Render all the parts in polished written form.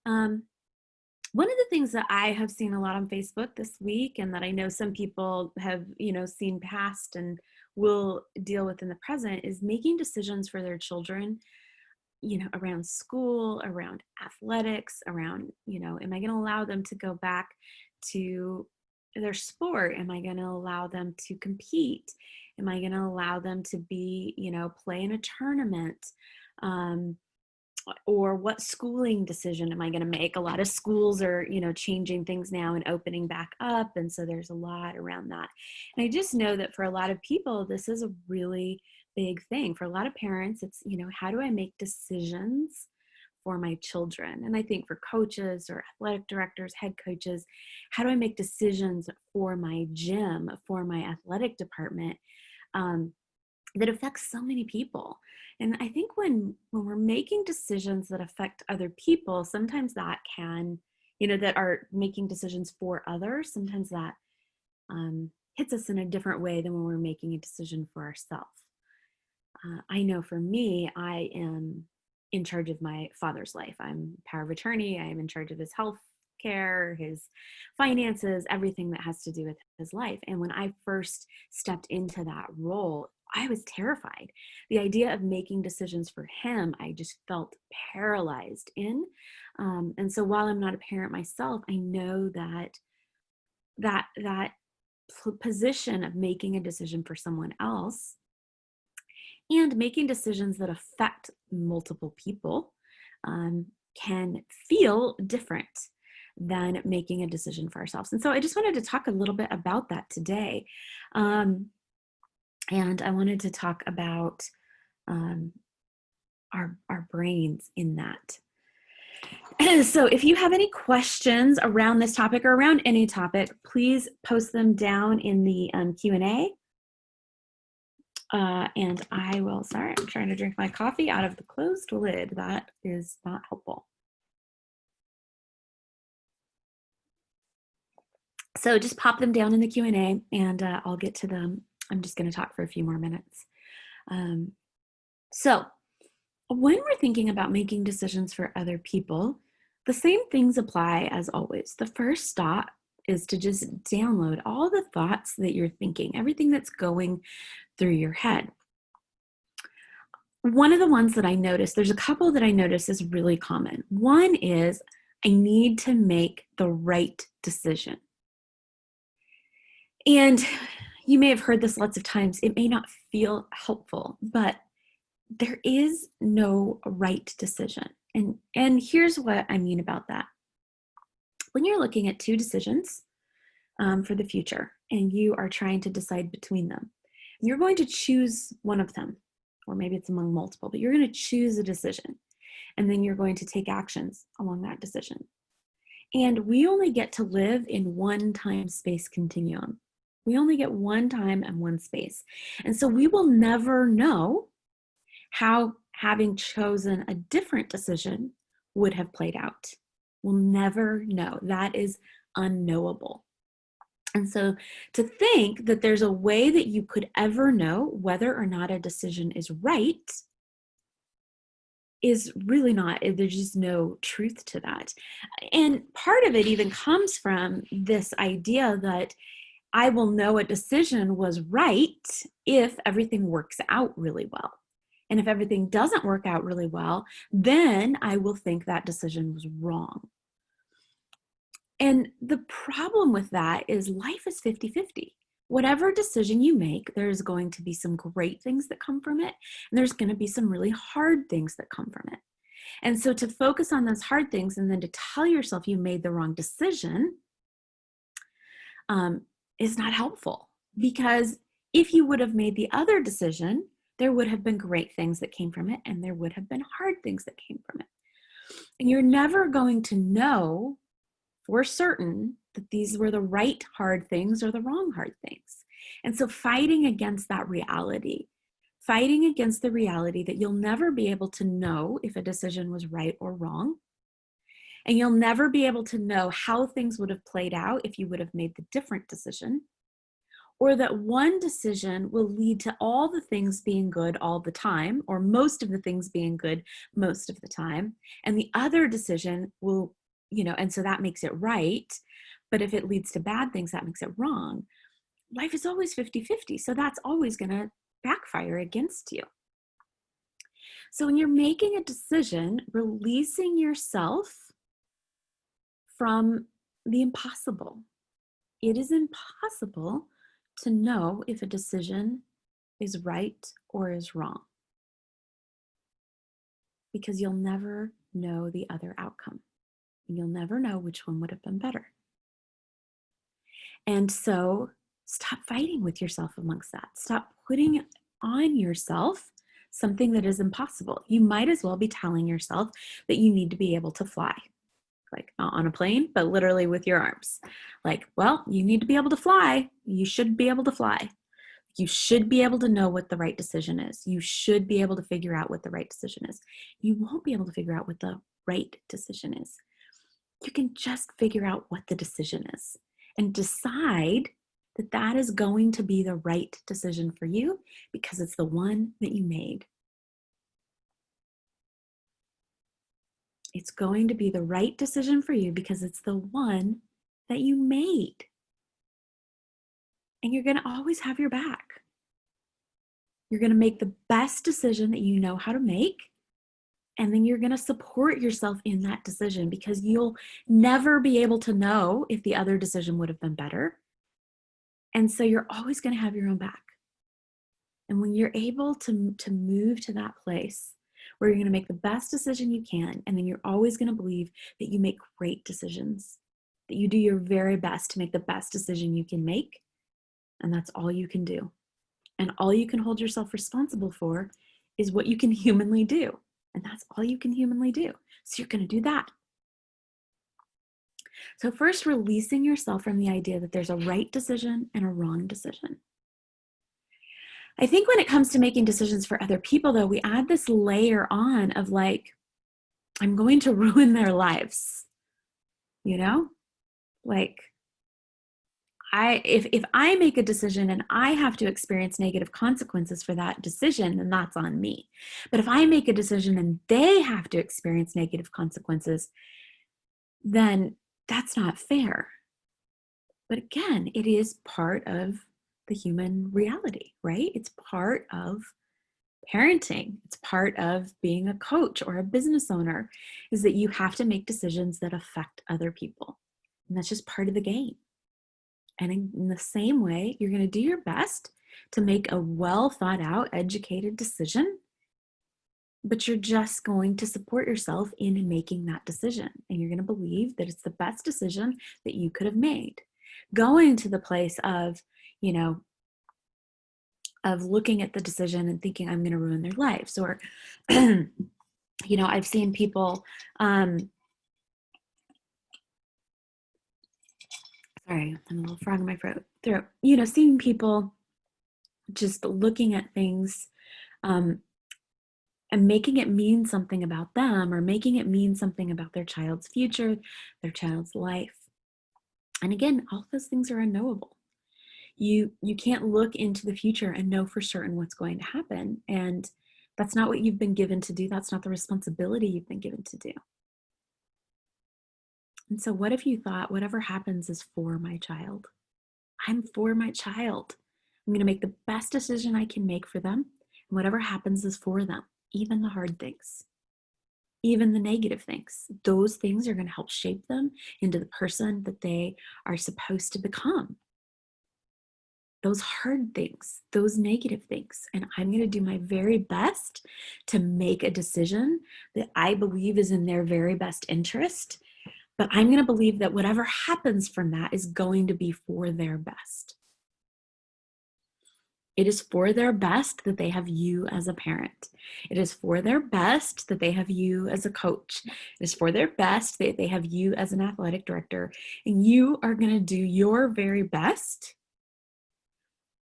Um, One of the things that I have seen a lot on Facebook this week, and that I know some people have, seen past and will deal with in the present, is making decisions for their children, around school, around athletics, around, am I going to allow them to go back to their sport? Am I going to allow them to compete? Am I going to allow them to be, play in a tournament? Um, or what schooling decision am I going to make? A lot of schools are, changing things now and opening back up. And so there's a lot around that. And I just know that for a lot of people, this is a really big thing. For a lot of parents, it's, how do I make decisions for my children? And I think for coaches or athletic directors, head coaches, how do I make decisions for my gym, for my athletic department? That affects so many people. And I think when we're making decisions that affect other people, sometimes that can, that are making decisions for others, sometimes that hits us in a different way than when we're making a decision for ourselves. I know for me, I am in charge of my father's life. I'm power of attorney. I am in charge of his health care, his finances, everything that has to do with his life. And when I first stepped into that role, I was terrified. The idea of making decisions for him, I just felt paralyzed in. And so while I'm not a parent myself, I know that position of making a decision for someone else and making decisions that affect multiple people can feel different than making a decision for ourselves. And so I just wanted to talk a little bit about that today. And I wanted to talk about our brains in that. So if you have any questions around this topic or around any topic, please post them down in the Q&A. And I will, sorry, I'm trying to drink my coffee out of the closed lid. That is not helpful. So just pop them down in the Q&A and I'll get to them. I'm just going to talk for a few more minutes. So when we're thinking about making decisions for other people, the same things apply as always. The first stop is to just download all the thoughts that you're thinking, everything that's going through your head. One of the ones that I noticed, there's a couple that I notice is really common. One is, I need to make the right decision. And you may have heard this lots of times. It may not feel helpful, but there is no right decision. And here's what I mean about that. When you're looking at two decisions for the future and you are trying to decide between them, you're going to choose one of them, or maybe it's among multiple, but you're going to choose a decision and then you're going to take actions along that decision. And we only get to live in one time-space continuum. We only get one time and one space. And so we will never know how having chosen a different decision would have played out. We'll never know. That is unknowable. And so to think that there's a way that you could ever know whether or not a decision is right is really not, there's just no truth to that. And part of it even comes from this idea that I will know a decision was right if everything works out really well. And if everything doesn't work out really well, then I will think that decision was wrong. And the problem with that is life is 50-50. Whatever decision you make, there's going to be some great things that come from it, and there's going to be some really hard things that come from it. And so to focus on those hard things and then to tell yourself you made the wrong decision is not helpful, because if you would have made the other decision, there would have been great things that came from it, and there would have been hard things that came from it. And you're never going to know for certain that these were the right hard things or the wrong hard things. And so fighting against that reality, fighting against the reality that you'll never be able to know if a decision was right or wrong, and you'll never be able to know how things would have played out if you would have made the different decision, or that one decision will lead to all the things being good all the time, or most of the things being good most of the time, and the other decision will, and so that makes it right. But if it leads to bad things, that makes it wrong. Life is always 50-50, so that's always going to backfire against you. So when you're making a decision, releasing yourself from the impossible. It is impossible to know if a decision is right or is wrong, because you'll never know the other outcome. You'll never know which one would have been better. And so stop fighting with yourself amongst that. Stop putting on yourself something that is impossible. You might as well be telling yourself that you need to be able to fly, like not on a plane, but literally with your arms. Like, well, you need to be able to fly. You should be able to fly. You should be able to know what the right decision is. You should be able to figure out what the right decision is. You won't be able to figure out what the right decision is. You can just figure out what the decision is and decide that that is going to be the right decision for you because it's the one that you made. It's going to be the right decision for you because it's the one that you made. And you're going to always have your back. You're going to make the best decision that you know how to make. And then you're going to support yourself in that decision because you'll never be able to know if the other decision would have been better. And so you're always going to have your own back. And when you're able to move to that place where you're going to make the best decision you can, and then you're always going to believe that you make great decisions, that you do your very best to make the best decision you can make, and that's all you can do. And all you can hold yourself responsible for is what you can humanly do. And that's all you can humanly do. So you're going to do that. So first, releasing yourself from the idea that there's a right decision and a wrong decision. I think when it comes to making decisions for other people, though, we add this layer on of like, I'm going to ruin their lives, like if I make a decision and I have to experience negative consequences for that decision, then that's on me. But if I make a decision and they have to experience negative consequences, then that's not fair. But again, it is part of the human reality, right? It's part of parenting. It's part of being a coach or a business owner, is that you have to make decisions that affect other people. And that's just part of the game. And in the same way, you're going to do your best to make a well thought out, educated decision, but you're just going to support yourself in making that decision. And you're going to believe that it's the best decision that you could have made. Going to the place of, of looking at the decision and thinking I'm going to ruin their lives. Or, I've seen people, sorry, I'm a little frog in my throat. Seeing people just looking at things and making it mean something about them, or making it mean something about their child's future, their child's life. And again, all those things are unknowable. You can't look into the future and know for certain what's going to happen. And that's not what you've been given to do. That's not the responsibility you've been given to do. And so what if you thought, whatever happens is for my child? I'm for my child. I'm going to make the best decision I can make for them. And whatever happens is for them, even the hard things, even the negative things. Those things are going to help shape them into the person that they are supposed to become. Those hard things, those negative things. And I'm going to do my very best to make a decision that I believe is in their very best interest. But I'm going to believe that whatever happens from that is going to be for their best. It is for their best that they have you as a parent. It is for their best that they have you as a coach. It is for their best that they have you as an athletic director. And you are going to do your very best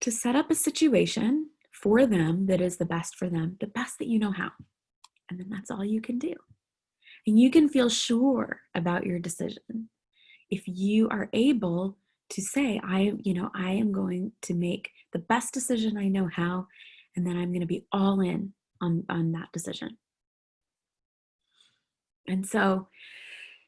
to set up a situation for them that is the best for them, the best that you know how. And then that's all you can do. And you can feel sure about your decision if you are able to say, I am going to make the best decision I know how, and then I'm going to be all in on that decision. And so,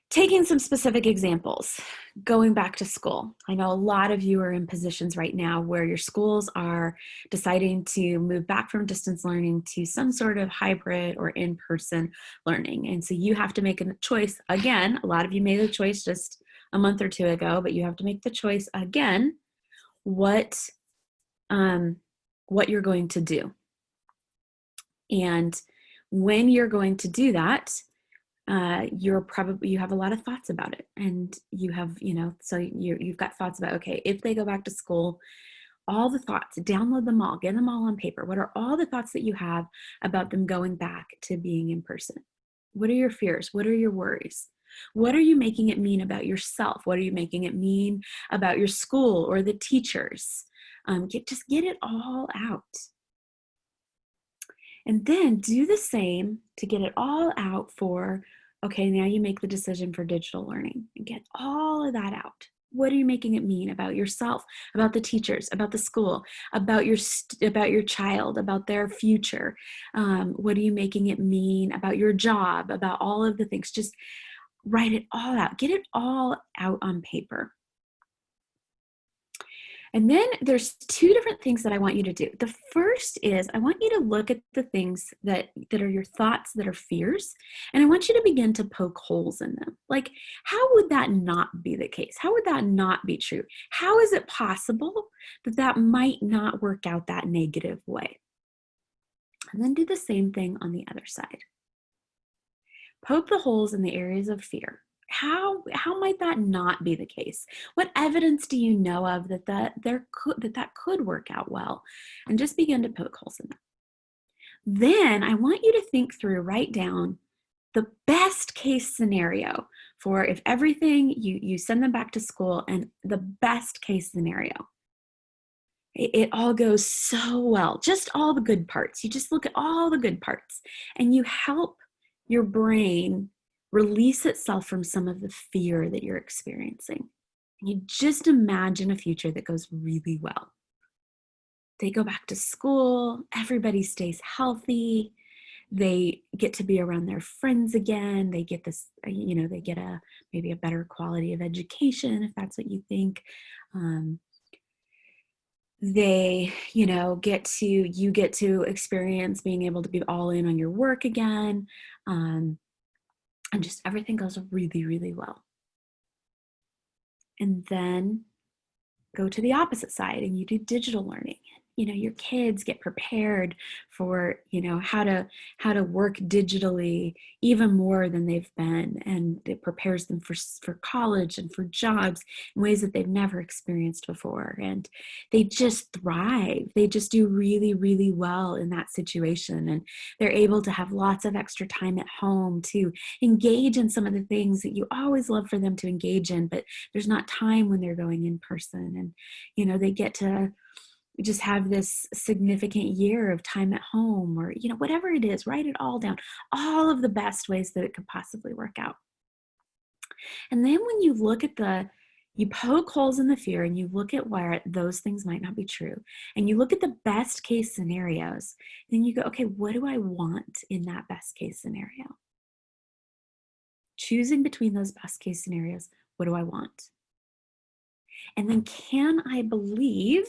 taking some specific examples, going back to school. I know a lot of you are in positions right now where your schools are deciding to move back from distance learning to some sort of hybrid or in-person learning. And so you have to make a choice again. A lot of you made a choice just a month or two ago, but you have to make the choice again what you're going to do. And when you're going to do that, you have a lot of thoughts about it, and you have, so you've got thoughts about, okay, if they go back to school, all the thoughts, download them all, get them all on paper. What are all the thoughts that you have about them going back to being in person? What are your fears? What are your worries? What are you making it mean about yourself? What are you making it mean about your school or the teachers? Just get it all out. And then do the same to get it all out for, okay, now you make the decision for digital learning and get all of that out. What are you making it mean about yourself, about the teachers, about the school, about your child, about their future? What are you making it mean about your job, about all of the things? Just write it all out. Get it all out on paper. And then there's two different things that I want you to do. The first is I want you to look at the things that are your thoughts, that are fears, and I want you to begin to poke holes in them. Like, how would that not be the case? How would that not be true? How is it possible that that might not work out that negative way? And then do the same thing on the other side. Poke the holes in the areas of fear. How might that not be the case? What evidence do you know of that could work out well? And just begin to poke holes in them. Then I want you to think through, write down the best case scenario for if everything, you send them back to school, and the best case scenario. It all goes so well, just all the good parts. You just look at all the good parts and you help your brain release itself from some of the fear that you're experiencing. You just imagine a future that goes really well. They go back to school, everybody stays healthy, they get to be around their friends again, they get this, they get maybe a better quality of education, if that's what you think. They, you get to experience being able to be all in on your work again. And just everything goes really, really well. And then go to the opposite side and you do digital learning. Your kids get prepared for, how to work digitally even more than they've been. And it prepares them for college and for jobs in ways that they've never experienced before. And they just thrive. They just do really, really well in that situation. And they're able to have lots of extra time at home to engage in some of the things that you always love for them to engage in, but there's not time when they're going in person. And, they get to just have this significant year of time at home, or, whatever it is, write it all down, all of the best ways that it could possibly work out. And then when you look at you poke holes in the fear and you look at where those things might not be true, and you look at the best case scenarios, then you go, okay, what do I want in that best case scenario? Choosing between those best case scenarios, what do I want? And then can I believe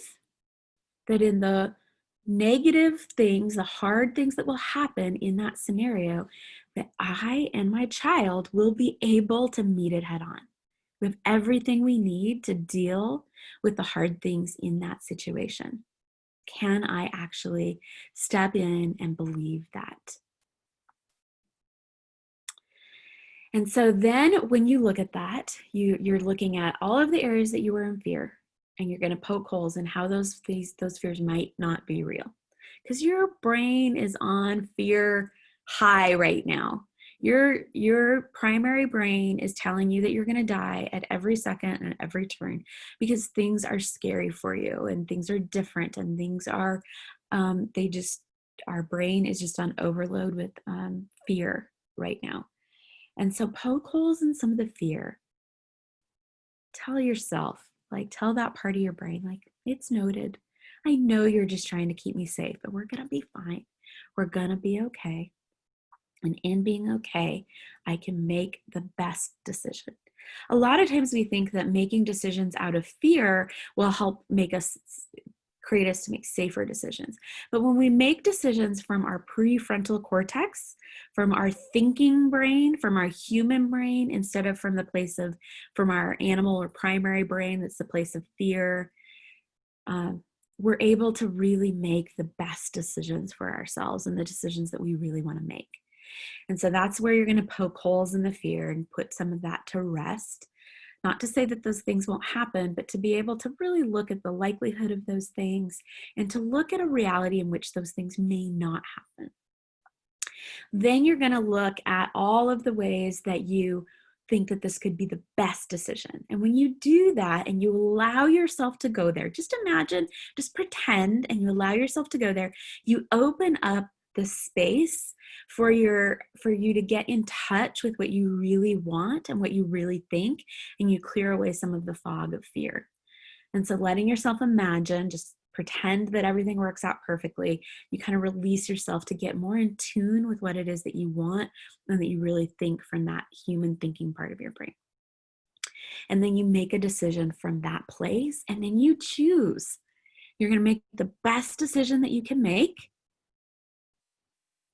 that in the negative things, the hard things that will happen in that scenario, that I and my child will be able to meet it head on? We have everything we need to deal with the hard things in that situation. Can I actually step in and believe that? And so then when you look at that, you're looking at all of the areas that you were in fear, and you're going to poke holes in how those fears might not be real. Because your brain is on fear high right now. Your primary brain is telling you that you're going to die at every second and every turn, because things are scary for you and things are different and things are, our brain is just on overload with fear right now. And so poke holes in some of the fear. Tell yourself, Like, tell that part of your brain, like, it's noted. I know you're just trying to keep me safe, but we're gonna be fine. We're gonna be okay. And in being okay, I can make the best decision. A lot of times we think that making decisions out of fear will help make us create us to make safer decisions. But when we make decisions from our prefrontal cortex, from our thinking brain, from our human brain, instead of from our animal or primary brain, that's the place of fear, um, we're able to really make the best decisions for ourselves and the decisions that we really want to make. And so that's where you're going to poke holes in the fear and put some of that to rest. Not to say that those things won't happen, but to be able to really look at the likelihood of those things and to look at a reality in which those things may not happen. Then you're going to look at all of the ways that you think that this could be the best decision. And when you do that and you allow yourself to go there, just imagine, just pretend, and you allow yourself to go there, you open up the space for you to get in touch with what you really want and what you really think, and you clear away some of the fog of fear. And so letting yourself imagine, just pretend that everything works out perfectly, you kind of release yourself to get more in tune with what it is that you want and that you really think from that human thinking part of your brain. And then you make a decision from that place, and then you choose. You're going to make the best decision that you can make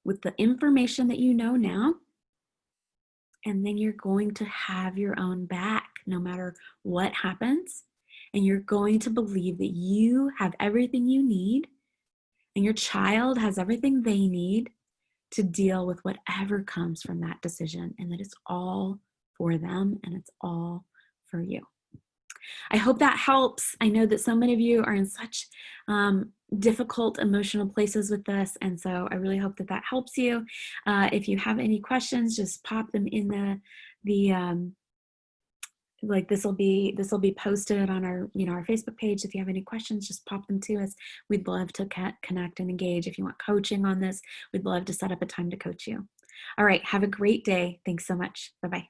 with the information that you know now. And then you're going to have your own back no matter what happens. And you're going to believe that you have everything you need and your child has everything they need to deal with whatever comes from that decision, and that it's all for them and it's all for you. I hope that helps. I know that so many of you are in such difficult emotional places with this, and so I really hope that that helps you. If you have any questions, just pop them in the like this will be posted on our our Facebook page. If you have any questions, just pop them to us. We'd love to connect and engage. If you want coaching on this, we'd love to set up a time to coach you. All right, have a great day. Thanks so much. Bye-bye.